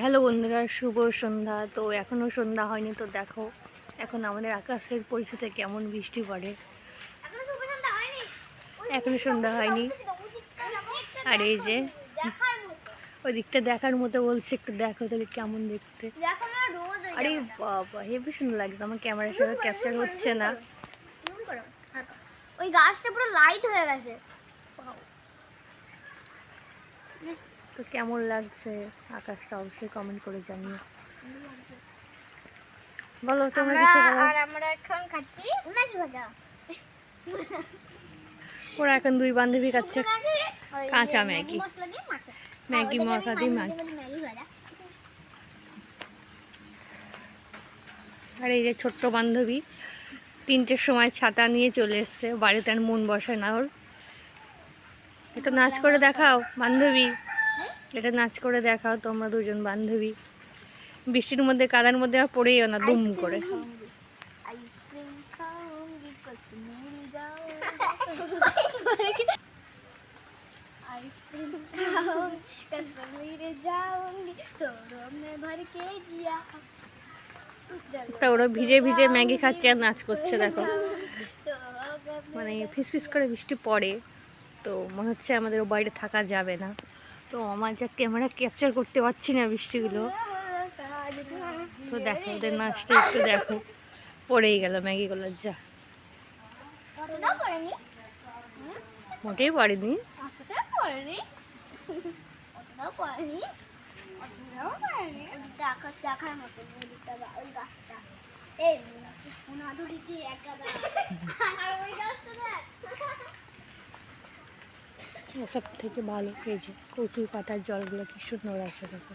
Hello বন্ধুরা, শুভ সন্ধ্যা। তো এখনও সন্ধ্যা হয়নি, তো দেখো এখন আমাদের আকাশের পরিস্থিতি কেমন, বৃষ্টি পড়ে। এখনো সন্ধ্যা হয়নি। আর এই যে ওই দিকটা দেখার মতো বলছে, একটু দেখো তাহলে কেমন দেখতে। আরে বাবা, হেবি সুন্দর লাগছে। আমার ক্যামেরার সাথে ক্যাপচার হচ্ছে না। ওই গাছটা পুরো লাইট হয়ে গেছে। তো কেমন লাগছে আকাশটা অবশ্যই কমেন্ট করে জানিও। বলো তোমরা কিছু বলো। আর আমরা এখন খাচ্ছি মাছ ভাজা। ওরা এখন দুই বান্ধবী খাচ্ছে কাঁচা ম্যাগি। ম্যাগি মশলা দিয়ে ম্যাগি। আর এই যে ছোট্ট বান্ধবী 3টের সময় ছাতা নিয়ে চলে এসছে বাড়িতে, আর মন বসে না ওর। এটা নাচ করে দেখাও বান্ধবী, এটা নাচ করে দেখাও তোমরা দুজন বান্ধবী। বৃষ্টির মধ্যে কাদার মধ্যে আর পড়েইও না দুম করে। आइसक्रीम खाऊंगी कश्मीर जाऊंगी शोरों में भर के जिया। তা ওরা ভিজে ভিজে ম্যাগি খাচ্ছে আর নাচ করছে দেখো। মানে ফিস ফিস করে বৃষ্টি পড়ে, তো মনে হচ্ছে আমাদের ও বাইরে থাকা যাবে না। তো আমার যা ক্যামেরা ক্যাপচার করতে পারছি না বৃষ্টিগুলো। তো দেখো ওদের নাচটা একটু দেখো, পড়েই গেল ম্যাগিগুলো। যা মোটেই পড়েনি। দেখার মতো ওই গাছটা সব থেকে ভালো এই যে কচুর পাতার জলগুলো কি সুন্দর আছে দেখো।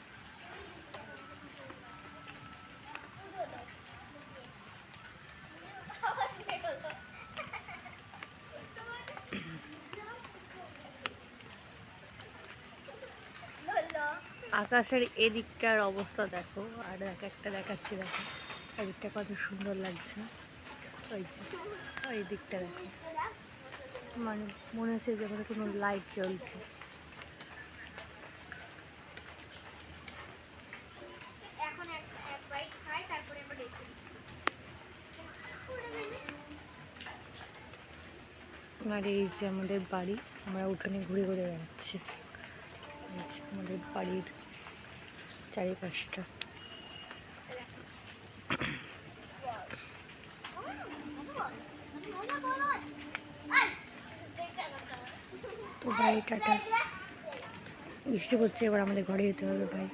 আকাশের এদিকটার অবস্থা দেখো, আর এক একটা দেখাচ্ছি দেখো। এদিকটা কত সুন্দর লাগছে। ওই যে ওই দিকটা দেখো, মানে মনে হচ্ছে যে ওখানে কোনো লাইট জ্বলছে। আর এই যে আমাদের বাড়ি, আমরা উঠোনে ঘুরে ঘুরে বেড়াচ্ছি। এই যে আমাদের বাড়ির চারিপাশটা। তো ভাই টাটা, বৃষ্টি পড়ছে, এবার আমাদের ঘরে যেতে হবে ভাই।